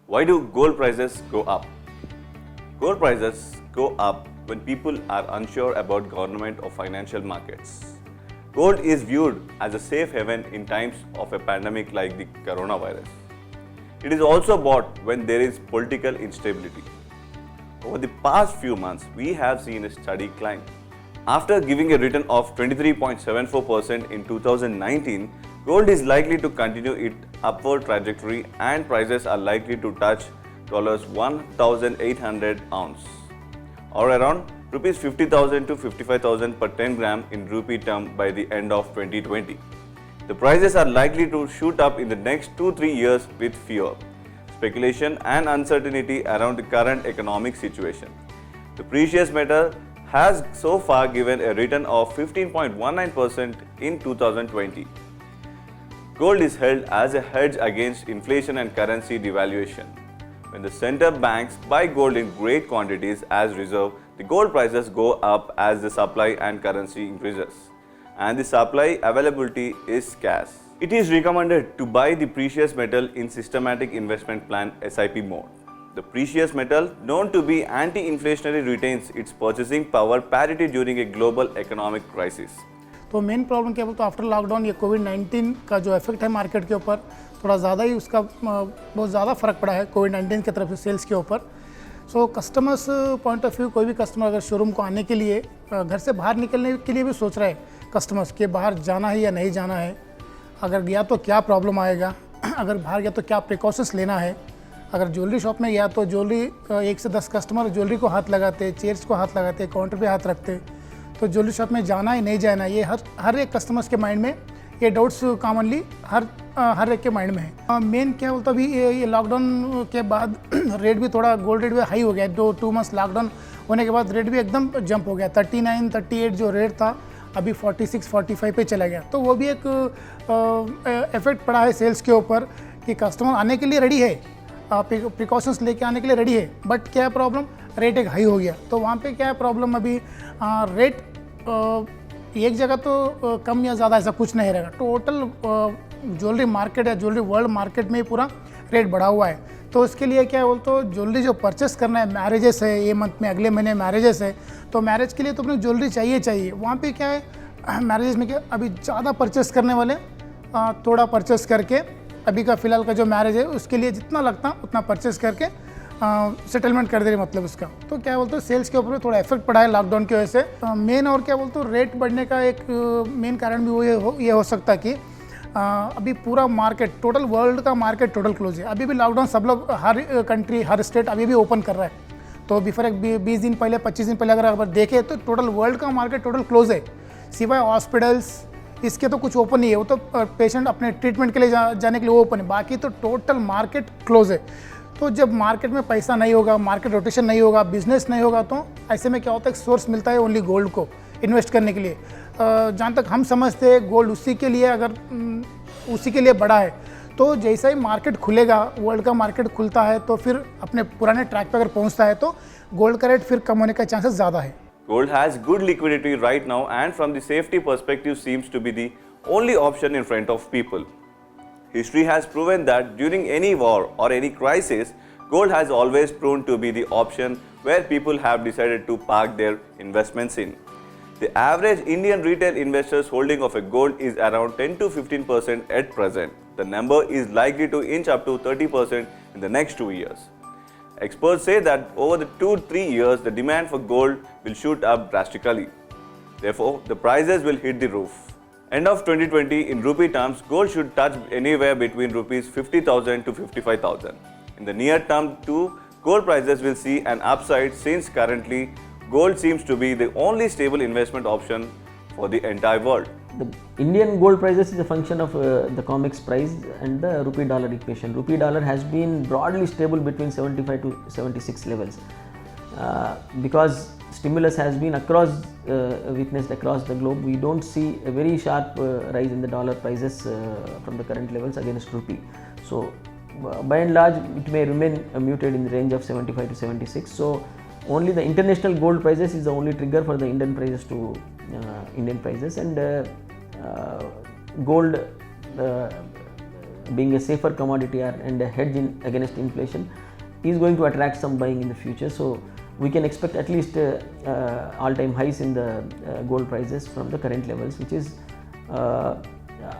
Why do gold prices go up? Gold prices go up when people are unsure about government or financial markets. Gold is viewed as a safe haven in times of a pandemic like the coronavirus. It is also bought when there is political instability. Over the past few months, we have seen a steady climb. After giving a return of 23.74% in 2019, gold is likely to continue its upward trajectory and prices are likely to touch $1,800 ounce or around Rs 50,000 to 55,000 per 10 gram in rupee term by the end of 2020. The prices are likely to shoot up in the next 2-3 years with fear, speculation and uncertainty around the current economic situation. The precious metal has so far given a return of 15.19% in 2020. Gold is held as a hedge against inflation and currency devaluation. When the central banks buy gold in great quantities as reserve, the gold prices go up as the supply and currency increases, and the supply availability is scarce. It is recommended to buy the precious metal in systematic investment plan SIP mode. The precious metal, known to be anti-inflationary, retains its purchasing power parity during a global economic crisis. तो main problem क्या बोलते हैं after lockdown ये कोविड-19 का जो effect है market के ऊपर थोड़ा ज़्यादा ही उसका बहुत ज़्यादा फ़र्क पड़ा है कोविड-19 की तरफ से सेल्स के ऊपर। सो कस्टमर्स पॉइंट ऑफ व्यू कोई भी कस्टमर अगर शोरूम को आने के लिए घर से बाहर निकलने के लिए भी सोच रहा है कस्टमर्स के बाहर जाना है या नहीं जाना है, अगर गया तो क्या प्रॉब्लम आएगा, अगर बाहर गया तो क्या प्रिकॉशंस लेना है। अगर ज्वेलरी शॉप में गया तो ज्वेलरी 1 से 10 कस्टमर ज्वेलरी को हाथ लगाते, चेयर्स को हाथ लगाते, काउंटर पे हाथ रखते, तो ज्वेलरी शॉप में जाना है नहीं जाना, ये हर एक कस्टमर्स के माइंड में ये डाउट्स कॉमनली हर एक के माइंड में है। मेन क्या बोलता अभी ये लॉकडाउन के बाद रेट भी थोड़ा गोल्ड रेट भी हाई हो गया, 2 मंथ्स लॉकडाउन होने के बाद रेट भी एकदम जंप हो गया। 39, 38 जो रेट था अभी 46, 45 पे चला गया, तो वो भी एक इफेक्ट पड़ा है सेल्स के ऊपर कि कस्टमर आने के लिए रेडी है, प्रिकॉशंस लेके आने के लिए रेडी है, बट क्या प्रॉब्लम रेट एक हाई हो गया। तो वहाँ पे क्या प्रॉब्लम अभी रेट एक जगह तो कम या ज़्यादा ऐसा कुछ नहीं रहेगा, टोटल ज्वेलरी मार्केट या ज्वेलरी वर्ल्ड मार्केट में ही पूरा रेट बढ़ा हुआ है। तो इसके लिए क्या है बोल तो ज्वेलरी जो परचेस करना है, मैरिजेस है ये मंथ में, अगले महीने मैरिजेस है, तो मैरिज के लिए तो अपनी ज्वेलरी चाहिए। वहाँ पे क्या है मैरिजेस में क्या अभी ज़्यादा परचेस करने वाले थोड़ा परचेस करके अभी का फ़िलहाल का जो मैरिज है उसके लिए जितना लगता उतना परचेस करके सेटलमेंट कर दे रहे मतलब उसका। तो क्या बोलते हो सेल्स के ऊपर थोड़ा इफेक्ट पड़ा है लॉकडाउन की वजह से। मेन और क्या बोलते हो रेट बढ़ने का एक मेन कारण भी वो ये हो सकता है कि अभी पूरा मार्केट टोटल वर्ल्ड का मार्केट टोटल क्लोज है। अभी भी लॉकडाउन सब लोग हर कंट्री हर स्टेट अभी भी ओपन कर रहा है, तो बिफोर एक 20 दिन पहले 25 दिन पहले अगर देखें तो टोटल वर्ल्ड का मार्केट टोटल क्लोज है, सिवाय हॉस्पिटल्स इसके तो कुछ ओपन नहीं है, वो तो पेशेंट अपने ट्रीटमेंट के लिए जाने के लिए वो ओपन है, बाकी तो टोटल मार्केट क्लोज है। तो जब मार्केट में पैसा नहीं होगा, मार्केट रोटेशन नहीं होगा, बिजनेस नहीं होगा, तो ऐसे में क्या होता है एक सोर्स मिलता है ओनली गोल्ड को इन्वेस्ट करने के लिए। जहाँ तक हम समझते हैं गोल्ड उसी के लिए अगर उसी के लिए बड़ा है, तो जैसा ही मार्केट खुलेगा, वर्ल्ड का मार्केट खुलता है तो फिर अपने पुराने ट्रैक पर अगर पहुँचता है तो गोल्ड का रेट फिर कम होने का चांसेस ज़्यादा है। Gold has good liquidity right now and from the safety perspective seems to be the only option in front of people. History has proven that during any war or any crisis, gold has always proven to be the option where people have decided to park their investments in. The average Indian retail investor's holding of a gold is around 10 to 15% at present. The number is likely to inch up to 30% in the next 2 years. Experts say that over the 2-3 years, the demand for gold will shoot up drastically. Therefore, the prices will hit the roof. End of 2020, in rupee terms, gold should touch anywhere between rupees 50,000 to 55,000. In the near term too, gold prices will see an upside since currently gold seems to be the only stable investment option for the entire world. The Indian gold prices is a function of the COMEX price and the rupee dollar equation. Rupee dollar has been broadly stable between 75 to 76 levels because stimulus has been witnessed across the globe. We don't see a very sharp rise in the dollar prices from the current levels against rupee. So by and large it may remain muted in the range of 75 to 76. So only the international gold prices is the only trigger for the Indian prices to Indian prices, and gold being a safer commodity and a hedge against inflation, is going to attract some buying in the future. So we can expect at least all-time highs in the gold prices from the current levels, which is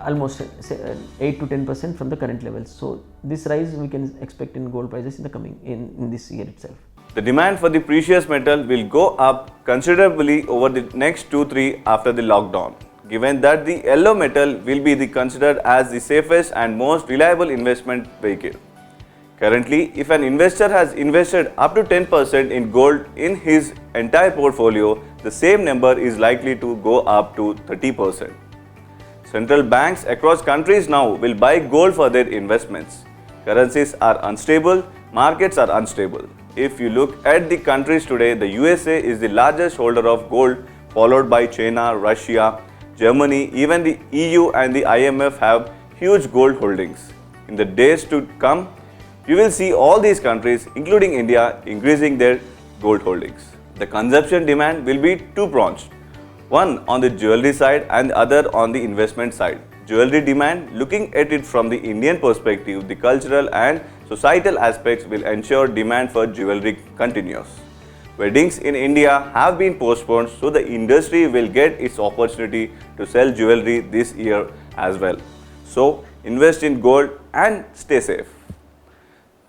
almost 8 to 10% from the current levels. So this rise we can expect in gold prices in the coming in this year itself. The demand for the precious metal will go up considerably over the next 2-3 after the lockdown, given that the yellow metal will be considered as the safest and most reliable investment vehicle. Currently, if an investor has invested up to 10% in gold in his entire portfolio, the same number is likely to go up to 30%. Central banks across countries now will buy gold for their investments. Currencies are unstable, markets are unstable. If you look at the countries today, the USA is the largest holder of gold, followed by China, Russia, Germany. Even the EU and the IMF have huge gold holdings. In the days to come, you will see all these countries, including India, increasing their gold holdings. The consumption demand will be two-pronged. One on the jewelry side and the other on the investment side. Jewelry demand, looking at it from the Indian perspective, the cultural and societal aspects will ensure demand for jewelry continues. Weddings in India have been postponed, so the industry will get its opportunity to sell jewelry this year as well. So invest in gold and stay safe.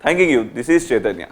Thanking you. This is Chaitanya.